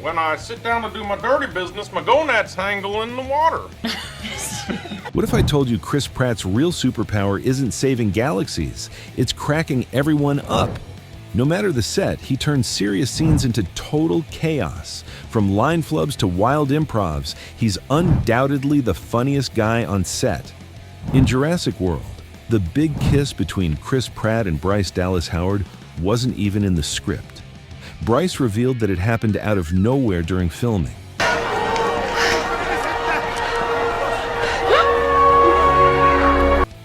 when I sit down to do my dirty business, my gonads tangle in the water. What if I told you Chris Pratt's real superpower isn't saving galaxies, it's cracking everyone up? No matter the set, he turns serious scenes into total chaos. From line flubs to wild improvs, he's undoubtedly the funniest guy on set. In Jurassic World, the big kiss between Chris Pratt and Bryce Dallas Howard wasn't even in the script. Bryce revealed that it happened out of nowhere during filming.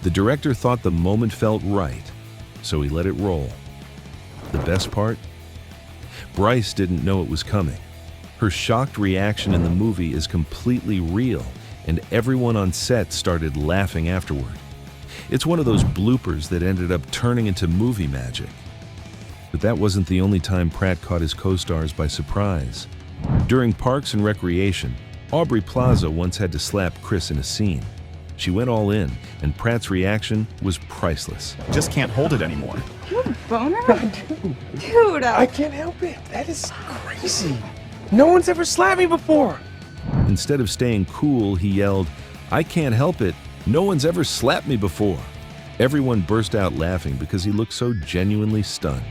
The director thought the moment felt right, so he let it roll. The best part? Bryce didn't know it was coming. Her shocked reaction in the movie is completely real, and everyone on set started laughing afterward. It's one of those bloopers that ended up turning into movie magic. But that wasn't the only time Pratt caught his co-stars by surprise. During Parks and Recreation, Aubrey Plaza once had to slap Chris in a scene. She went all in, and Pratt's reaction was priceless. Just can't hold it anymore. You a boner? Dude, I can't help it. That is crazy. No one's ever slapped me before. Instead of staying cool, he yelled, "I can't help it. No one's ever slapped me before." Everyone burst out laughing because he looked so genuinely stunned.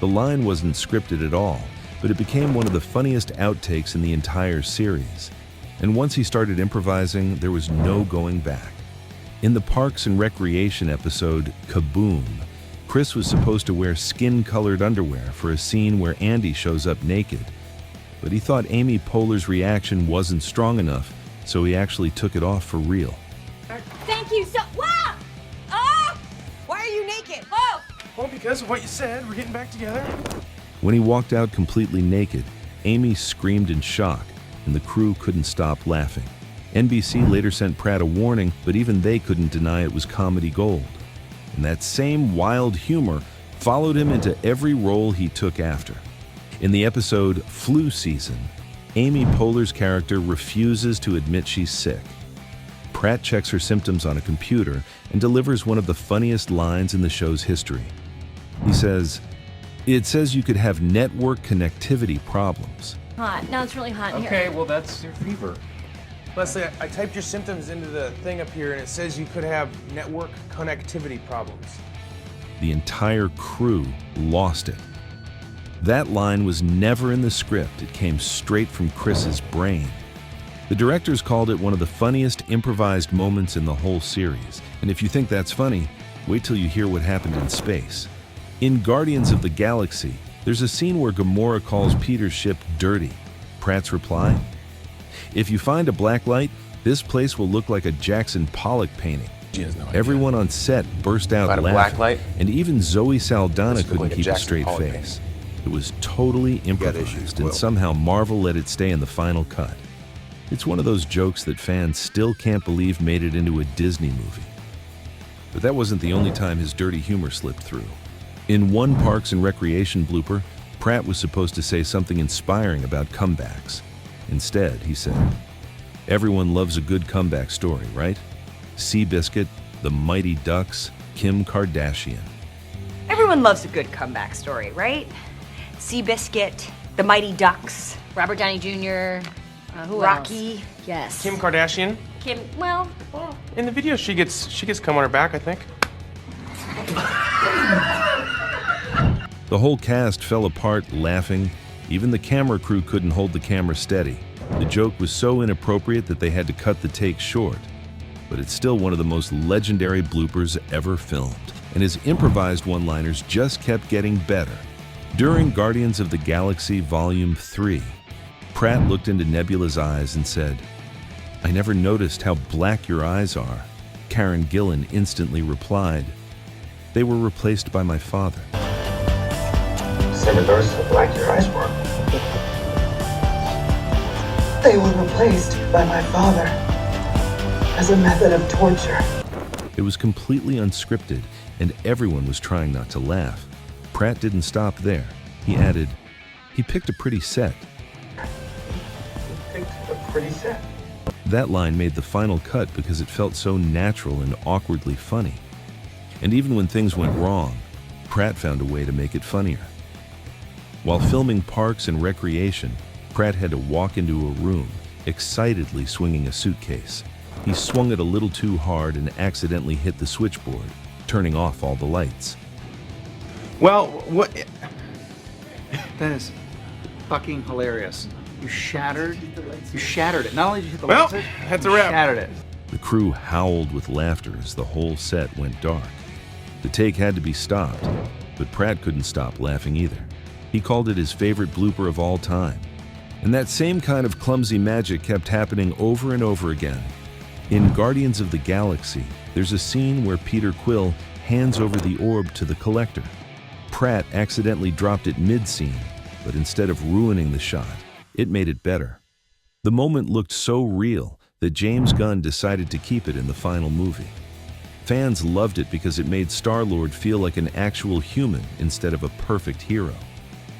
The line wasn't scripted at all, but it became one of the funniest outtakes in the entire series. And once he started improvising, there was no going back. In the Parks and Recreation episode, Kaboom, Chris was supposed to wear skin-colored underwear for a scene where Andy shows up naked. But he thought Amy Poehler's reaction wasn't strong enough, so he actually took it off for real. thank you so. Wow! Oh! Why are you naked? Oh! Well, because of what you said, we're getting back together. When he walked out completely naked, Amy screamed in shock, and the crew couldn't stop laughing. NBC later sent Pratt a warning, but even they couldn't deny it was comedy gold. And that same wild humor followed him into every role he took after. In the episode Flu Season, Amy Poehler's character refuses to admit she's sick. Pratt checks her symptoms on a computer and delivers one of the funniest lines in the show's history. He says, "It says you could have network connectivity problems." Hot. Now it's really hot in here. Okay, well, that's your fever. Leslie, I typed your symptoms into the thing up here, and it says you could have network connectivity problems. The entire crew lost it. That line was never in the script. It came straight from Chris's brain. The directors called it one of the funniest improvised moments in the whole series. And if you think that's funny, wait till you hear what happened in space. In Guardians of the Galaxy, there's a scene where Gamora calls Peter's ship dirty. Pratt's reply? "If you find a black light, this place will look like a Jackson Pollock painting." She has no idea. Everyone on set burst out Find a laughing, black light? and even Zoe Saldana This look couldn't like a keep a Jackson straight Pollock face. It was totally improvised, and somehow Marvel let it stay in the final cut. It's one of those jokes that fans still can't believe made it into a Disney movie. But that wasn't the only time his dirty humor slipped through. In one Parks and Recreation blooper, Pratt was supposed to say something inspiring about comebacks. Instead, he said, "Everyone loves a good comeback story, right? Seabiscuit, the Mighty Ducks, Kim Kardashian." Everyone loves a good comeback story, right? Seabiscuit, the Mighty Ducks, Robert Downey Jr. Who Rocky. else? Yes. Kim Kardashian? Kim. Well, In the video, she gets cum on her back, I think. The whole cast fell apart laughing. Even the camera crew couldn't hold the camera steady. The joke was so inappropriate that they had to cut the take short. But it's still one of the most legendary bloopers ever filmed, and his improvised one-liners just kept getting better. During Guardians of the Galaxy Volume 3, Pratt looked into Nebula's eyes and said, "I never noticed how black your eyes are." Karen Gillan instantly replied, "They were replaced by my father." Say regardless of how black your eyes were. They were replaced by my father as a method of torture. It was completely unscripted, and everyone was trying not to laugh. Pratt didn't stop there. He added, "He picked a pretty set." Picked a pretty set. That line made the final cut because it felt so natural and awkwardly funny. And even when things went wrong, Pratt found a way to make it funnier. While filming Parks and Recreation, Pratt had to walk into a room, excitedly swinging a suitcase. He swung it a little too hard and accidentally hit the switchboard, turning off all the lights. Well, what? That is fucking hilarious. You shattered it. Not only did you hit the Well, light switch, that's a you wrap. shattered it. The crew howled with laughter as the whole set went dark. The take had to be stopped, but Pratt couldn't stop laughing either. He called it his favorite blooper of all time. And that same kind of clumsy magic kept happening over and over again. In Guardians of the Galaxy, there's a scene where Peter Quill hands over the orb to the Collector. Pratt accidentally dropped it mid-scene, but instead of ruining the shot, it made it better. The moment looked so real that James Gunn decided to keep it in the final movie. Fans loved it because it made Star-Lord feel like an actual human instead of a perfect hero.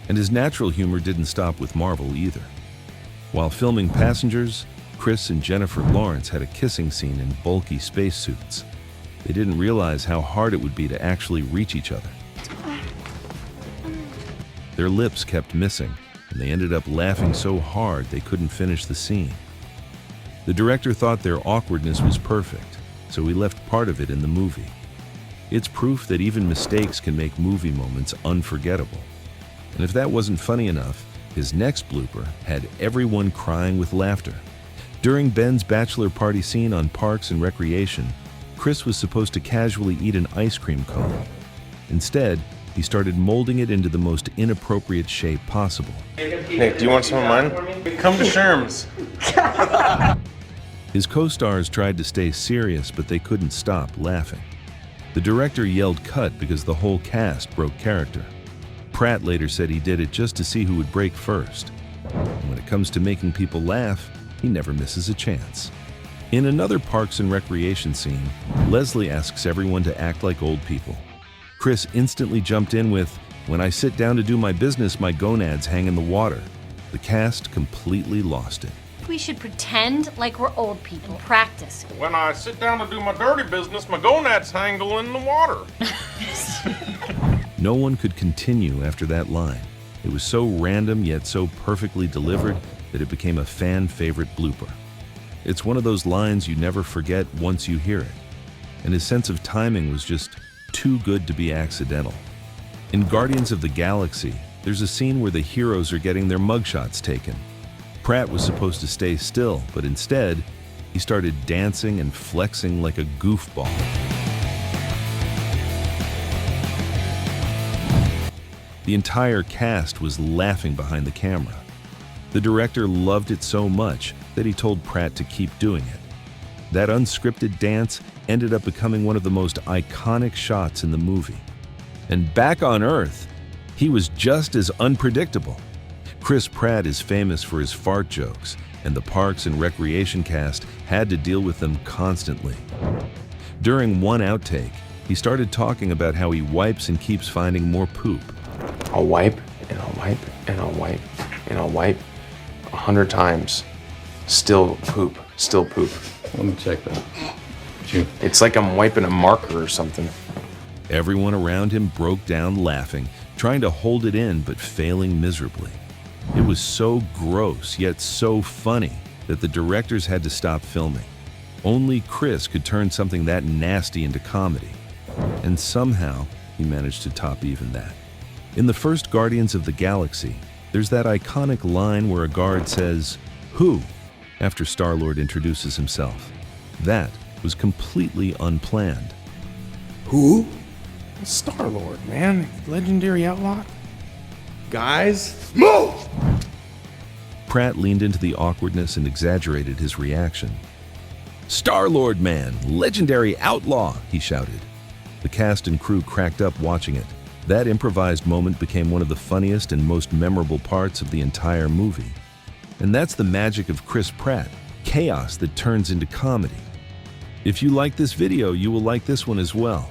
And his natural humor didn't stop with Marvel either. While filming Passengers, Chris and Jennifer Lawrence had a kissing scene in bulky spacesuits. They didn't realize how hard it would be to actually reach each other. Their lips kept missing, and they ended up laughing so hard they couldn't finish the scene. The director thought their awkwardness was perfect, so he left part of it in the movie. It's proof that even mistakes can make movie moments unforgettable. And if that wasn't funny enough, his next blooper had everyone crying with laughter. During Ben's bachelor party scene on Parks and Recreation, Chris was supposed to casually eat an ice cream cone. Instead, he started molding it into the most inappropriate shape possible. Nick, do you want some of mine? Come to Sherm's. His co-stars tried to stay serious, but they couldn't stop laughing. The director yelled cut because the whole cast broke character. Pratt later said he did it just to see who would break first. And when it comes to making people laugh, he never misses a chance. In another Parks and Recreation scene, Leslie asks everyone to act like old people. Chris instantly jumped in with, "When I sit down to do my business, my gonads hang in the water." The cast completely lost it. We should pretend like we're old people. Practice. When I sit down to do my dirty business, my gonads hangle in the water. No one could continue after that line. It was so random yet so perfectly delivered that it became a fan favorite blooper. It's one of those lines you never forget once you hear it. And his sense of timing was just too good to be accidental. In Guardians of the Galaxy, there's a scene where the heroes are getting their mugshots taken. Pratt was supposed to stay still, but instead, he started dancing and flexing like a goofball. The entire cast was laughing behind the camera. The director loved it so much that he told Pratt to keep doing it. That unscripted dance ended up becoming one of the most iconic shots in the movie. And back on Earth, he was just as unpredictable. Chris Pratt is famous for his fart jokes, and the Parks and Recreation cast had to deal with them constantly. During one outtake, he started talking about how he wipes and keeps finding more poop. I'll wipe, and I'll wipe, and I'll wipe, and I'll wipe 100 times. Still poop, still poop. Let me check that. It's like I'm wiping a marker or something. Everyone around him broke down laughing, trying to hold it in but failing miserably. It was so gross yet so funny that the directors had to stop filming. Only Chris could turn something that nasty into comedy. And somehow, he managed to top even that. In the first Guardians of the Galaxy, there's that iconic line where a guard says, "Who?" after Star-Lord introduces himself. That was completely unplanned. Who? Star-Lord, man. Legendary outlaw. Guys, move! Pratt leaned into the awkwardness and exaggerated his reaction. "Star-Lord, man! Legendary outlaw!" he shouted. The cast and crew cracked up watching it. That improvised moment became one of the funniest and most memorable parts of the entire movie. And that's the magic of Chris Pratt, chaos that turns into comedy. If you like this video, you will like this one as well.